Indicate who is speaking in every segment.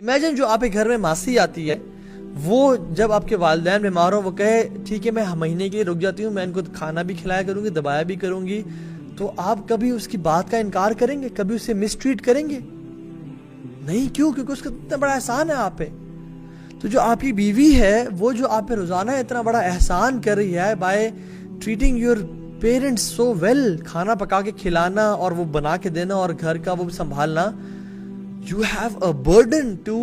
Speaker 1: Imagine جو آپ کے گھر میں ماسی آتی ہے، وہ جب آپ کے والدین بیمار ہو وہ کہے ٹھیک ہے میں مہینے کے لیے رک جاتی ہوں، میں ان کو کھانا بھی کھلایا کروں گی، دبایا بھی کروں گی، تو آپ کبھی اس کی بات کا انکار کریں گے؟ کبھی اسے مس ٹریٹ کریں گے؟ نہیں. کیوں؟ کیونکہ اس کا اتنا بڑا احسان ہے آپ پہ. تو جو آپ کی بیوی ہے وہ جو آپ پہ روزانہ اتنا بڑا احسان کر رہی ہے by treating your parents so well, کھانا پکا کے کھلانا اور وہ بنا کے دینا اور گھر کا وہ سنبھالنا، you have a burden to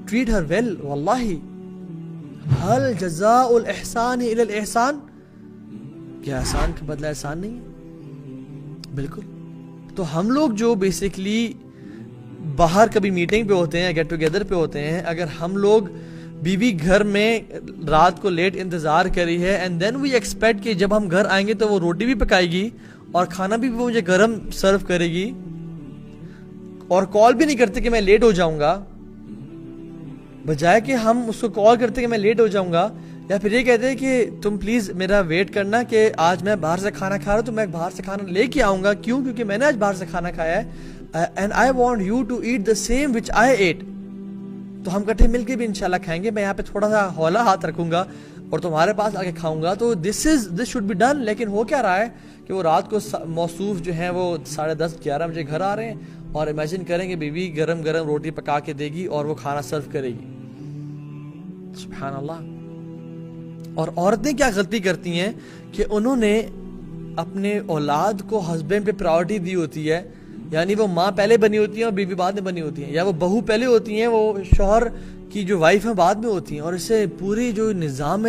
Speaker 1: treat her well. واللہ حل جزاء الاحسان الی الاحسان، کیا احسان کا بدلہ احسان نہیں ہے؟ بالکل. تو ہم لوگ جو بیسیکلی باہر کبھی میٹنگ پہ ہوتے ہیں، گیٹ ٹوگیدر پہ ہوتے ہیں، اگر ہم لوگ بیوی گھر میں رات کو لیٹ انتظار کری ہے اینڈ دین وی ایکسپیکٹ کہ جب ہم گھر آئیں گے تو وہ روٹی بھی پکائے گی اور کھانا بھی وہ مجھے گرم سرو کرے گی، اور کال بھی نہیں کرتے کہ میں لیٹ ہو جاؤں گا، بجائے کہ ہم اس کو کال کرتے کہ میں لیٹ ہو جاؤں گا، یا پھر یہ کہتے ہیں کہ تم پلیز میرا ویٹ کرنا کہ آج میں باہر سے کھانا کھا رہا ہوں تو میں باہر سے کھانا لے کے آؤں گا. کیوں؟ کیونکہ میں نے آج باہر سے کھانا کھایا ہے and I want you to eat the same which I eat. تو ہم کٹھے مل کے بھی انشاءاللہ کھائیں گے. میں یہاں پہ تھوڑا سا ہولا ہاتھ رکھوں گا اور تمہارے پاس آ کے کھاؤں گا. تو دس شوڈ بی ڈن. لیکن ہو کیا رہا ہے کہ وہ رات کو موصوف جو ہیں وہ 10:30 11 بجے گھر آ رہے ہیں اور امیجن کریں کہ بیوی گرم گرم روٹی پکا کے دے گی اور وہ کھانا سرو کرے گی. سبحان اللہ. اور عورتیں کیا غلطی کرتی ہیں کہ انہوں نے اپنے اولاد کو ہسبینڈ پہ پرائورٹی دی ہوتی ہے، یعنی وہ ماں پہلے بنی ہوتی ہیں اور بیوی بعد میں بنی ہوتی ہیں، یا وہ بہو پہلے ہوتی ہیں، وہ شوہر کی جو وائف ہیں بعد میں ہوتی ہیں، اور اس سے پوری جو نظام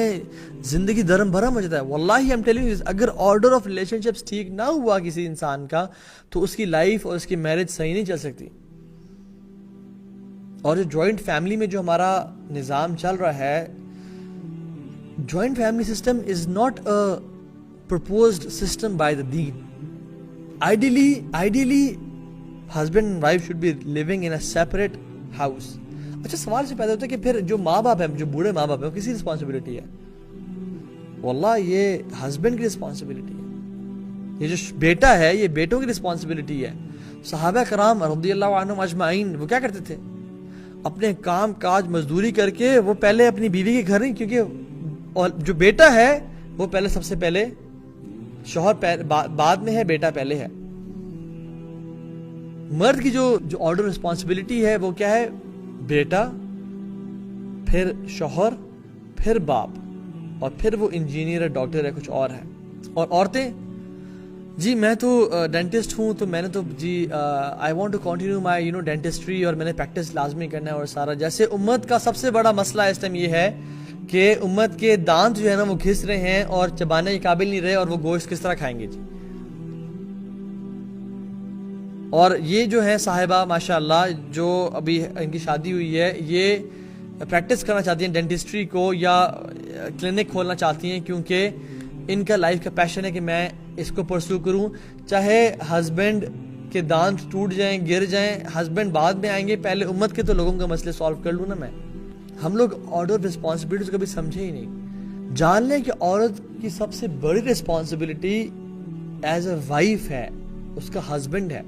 Speaker 1: زندگی درم بھرم ہو جاتا ہے. واللہ آئی ایم ٹیلنگ یو، اگر آرڈر آف ریلیشن شپس ٹھیک نہ ہوا کسی انسان کا تو اس کی لائف اور اس کی میرج صحیح نہیں چل سکتی. اور جو جوائنٹ فیملی میں جو ہمارا نظام چل رہا ہے، joint family system is not a proposed system by the deen. Ideally husband and wife should be living in a separate house. اچھا سوال سے پیدا ہوتا ہے کہ پھر جو ماں باپ ہیں، جو بوڑھے ماں باپ ہیں، کسی رسپانسبلٹی ہے؟ واللہ یہ ہسبینڈ کی رسپانسبلٹی ہے. یہ جو بیٹا ہے یہ بیٹوں کی رسپانسبلٹی ہے. صحابہ کرام رضی اللہ عنہم اجمعین وہ کیا کرتے تھے؟ اپنے کام کاج مزدوری کر کے وہ پہلے اپنی بیوی کے گھر نہیں، کیونکہ جو بیٹا ہے وہ پہلے سب سے پہلے، شوہر بعد میں ہے، بیٹا پہلے ہے. مرد کی جو آرڈر رسپانسبلٹی ہے وہ کیا ہے؟ بیٹا، پھر شوہر، پھر باپ، اور پھر وہ انجینئر ہے، ڈاکٹر ہے، کچھ اور ہے. اور عورتیں، جی میں تو ڈینٹسٹ ہوں تو میں نے تو جی I want to continue my dentistry, اور میں نے پریکٹس لازمی کرنا ہے اور سارا. جیسے امت کا سب سے بڑا مسئلہ اس ٹائم یہ ہے کہ امت کے دانت جو ہے نا وہ گھس رہے ہیں اور چبانے کے قابل نہیں رہے، اور وہ گوشت کس طرح کھائیں گے جی. اور یہ جو ہے صاحبہ ماشاءاللہ جو ابھی ان کی شادی ہوئی ہے، یہ پریکٹس کرنا چاہتی ہیں ڈینٹسٹری کو یا کلینک کھولنا چاہتی ہیں، کیونکہ ان کا لائف کا پیشن ہے کہ میں اس کو پرسو کروں، چاہے ہسبینڈ کے دانت ٹوٹ جائیں، گر جائیں، ہسبینڈ بعد میں آئیں گے، پہلے امت کے تو لوگوں کا مسئلے سالو کر لوں نا میں. ہم لوگ آرڈر رسپانسبلٹیز کبھی سمجھے ہی نہیں. جان لیں کہ عورت کی سب سے بڑی رسپانسبلٹی ایز اے وائف ہے، اس کا ہسبینڈ ہے،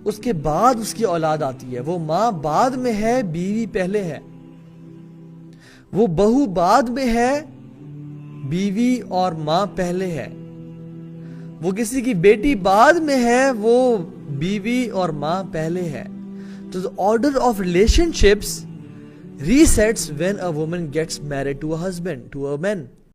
Speaker 1: اس کے بعد اس کی اولاد آتی ہے. وہ ماں بعد میں ہے، بیوی پہلے ہے. وہ بہو بعد میں ہے، بیوی اور ماں پہلے ہے. وہ کسی کی بیٹی بعد میں ہے، وہ بیوی اور ماں پہلے ہے. تو the order of relationships resets when a woman gets married to a husband, to a man.